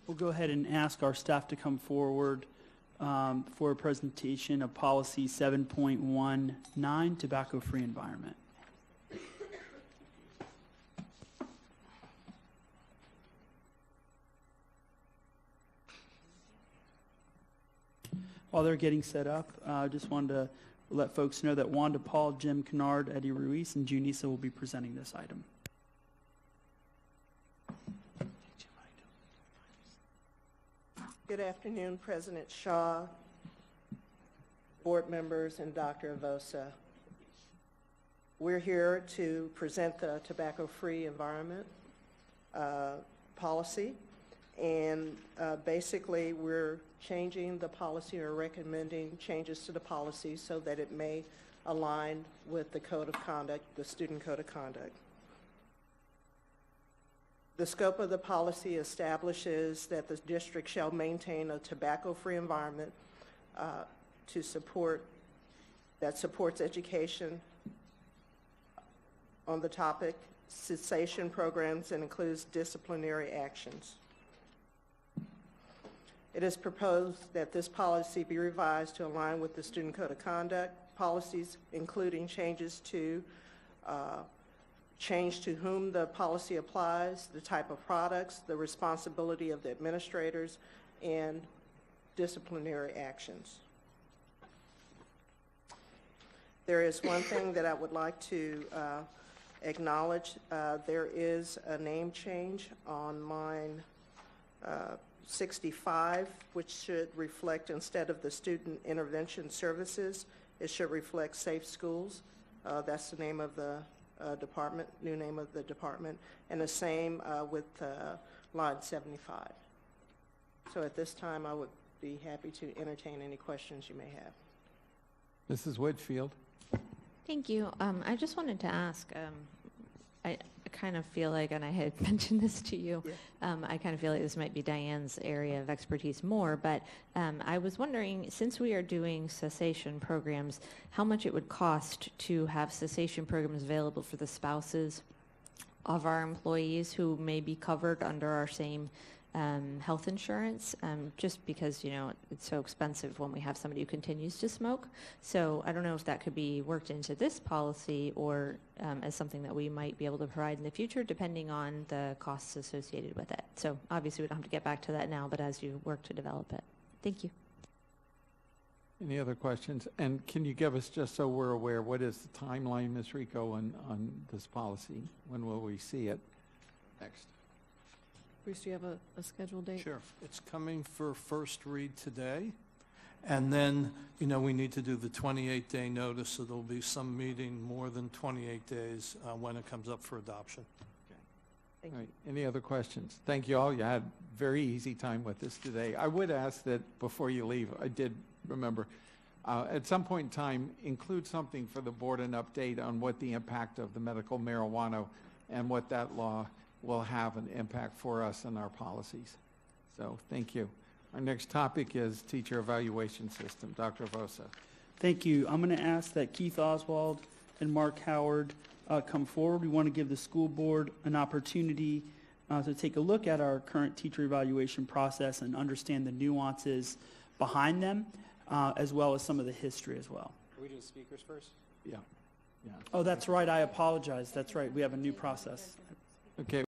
We'll go ahead and ask our staff to come forward for a presentation of Policy 7.19, Tobacco-Free Environment. While they're getting set up, I just wanted to let folks know that Wanda Paul, Jim Kennard, Eddie Ruiz, and Junisa will be presenting this item. Good afternoon, President Shaw, board members, and Dr. Avosa. We're here to present the tobacco-free environment policy, and basically we're changing the policy or recommending changes to the policy so that it may align with the code of conduct, the student code of conduct. The scope of the policy establishes that the district shall maintain a tobacco-free environment that supports education on the topic, cessation programs, and includes disciplinary actions. It is proposed that this policy be revised to align with the student code of conduct policies, including changes to change to whom the policy applies, the type of products, the responsibility of the administrators, and disciplinary actions. There is one thing that I would like to acknowledge. There is a name change on line 65, which should reflect, instead of the Student Intervention Services, it should reflect Safe Schools. That's the name of the department, new name of the department, and the same with line 75. So at this time, I would be happy to entertain any questions you may have. Mrs. Whitfield. Thank you. I just wanted to ask, I kind of feel like, and I had mentioned this to you, yeah. I kind of feel like this might be Diane's area of expertise more, but I was wondering, since we are doing cessation programs, how much it would cost to have cessation programs available for the spouses of our employees who may be covered under our same health insurance, just because, you know, it's so expensive when we have somebody who continues to smoke. So I don't know if that could be worked into this policy or as something that we might be able to provide in the future, depending on the costs associated with it. So obviously we don't have to get back to that now, but as you work to develop it. Thank you. Any other questions? And can you give us, just so we're aware, what is the timeline, Ms. Rico, on this policy? When will we see it next? Bruce, do you have a scheduled date? Sure. It's coming for first read today. And then, you know, we need to do the 28-day notice, so there'll be some meeting more than 28 days when it comes up for adoption. Okay. Thank you. All right. Any other questions? Thank you all. You had a very easy time with this today. I would ask that before you leave, I did remember, at some point in time, include something for the board, an update on what the impact of the medical marijuana and what that law will have an impact for us and our policies. So thank you. Our next topic is teacher evaluation system. Dr. Avosa. Thank you. I'm going to ask that Keith Oswald and Mark Howard come forward. We want to give the school board an opportunity to take a look at our current teacher evaluation process and understand the nuances behind them, as well as some of the history as well. Are we doing speakers first? Yeah. Oh, that's right. I apologize. That's right. We have a new process. Okay.